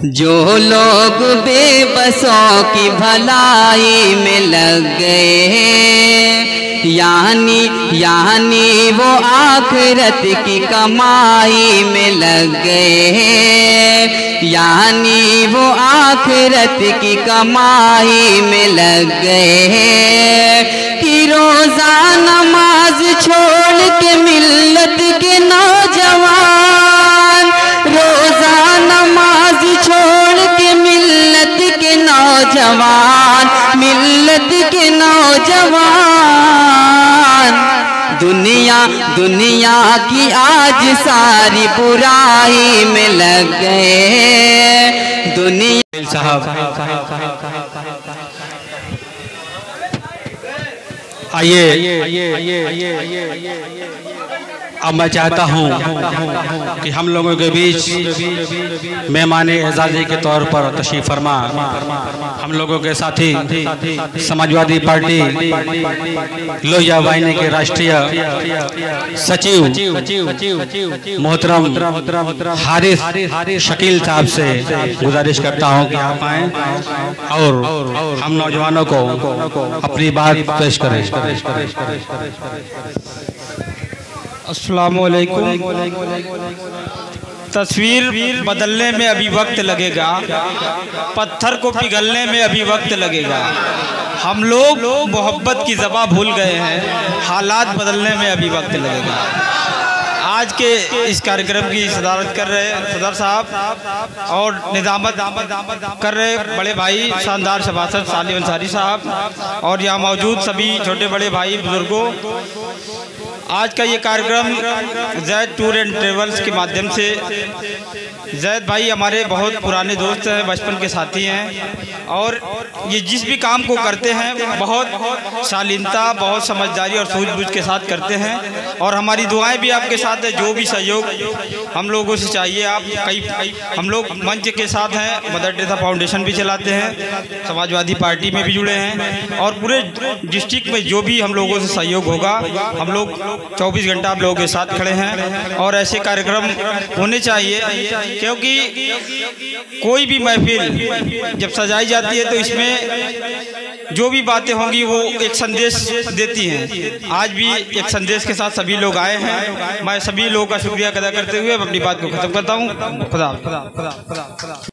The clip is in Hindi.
जो लोग बेबसों की भलाई में लग गए, यानी वो आखिरत की कमाई में लग गए, यानी वो आखिरत की कमाई में लग गए। कि रोज़ा नमाज छोड़ के मिल्लत के नौजवान, रोज़ा नमाज छोड़ के मिल्लत के नौजवान, मिल्लत के नौजवान दुनिया की आज सारी बुराई में लग गए। दुनिया साहब आइए अब मैं चाहता हूं कि हम लोगों के बीच मेहमान एजाज़ी के तौर पर तशरीफ़ फरमा हम लोगों के साथी समाजवादी पार्टी लोहिया वाहिनी के राष्ट्रीय सचिव मोहतरम हारिस शकील साहब से गुजारिश करता हूं कि आप आएँ और हम नौजवानों को अपनी बात पेश करें। अस्सलामु अलैकुम। तस्वीर बदलने में अभी वक्त लगेगा, पत्थर को पिघलने में अभी वक्त लगेगा। हम लोग मोहब्बत की ज़बान भूल गए हैं, हालात बदलने में अभी वक्त लगेगा। आज के इस कार्यक्रम की सदारत कर रहे सदर साहब और निज़ामत कर रहे बड़े भाई शानदार सभासद सालिम अंसारी साहब और यहाँ मौजूद सभी छोटे बड़े भाई बुजुर्गों, आज का ये कार्यक्रम जैद टूर एंड ट्रेवल्स के माध्यम से, जैद भाई हमारे बहुत पुराने दोस्त हैं, बचपन के साथी हैं और ये जिस भी काम को करते हैं बहुत शालीनता, बहुत समझदारी और सूझबूझ के साथ करते हैं और हमारी दुआएं भी आपके साथ है। जो भी सहयोग हम लोगों से चाहिए, आप हम लोग मंच के साथ हैं, मदर टेरेसा फाउंडेशन भी चलाते हैं, समाजवादी पार्टी में भी जुड़े हैं और पूरे डिस्ट्रिक्ट में जो भी हम लोगों से सहयोग होगा हम लोग 24 घंटा आप लोगों के साथ खड़े हैं और ऐसे कार्यक्रम होने चाहिए, क्योंकि कोई भी महफिल जब सजाई जाती है तो इसमें जो भी बातें होंगी वो एक संदेश देती हैं। आज भी एक संदेश के साथ सभी लोग आए हैं। मैं सभी लोगों का शुक्रिया अदा करते हुए अपनी बात को खत्म करता हूँ। खुदा।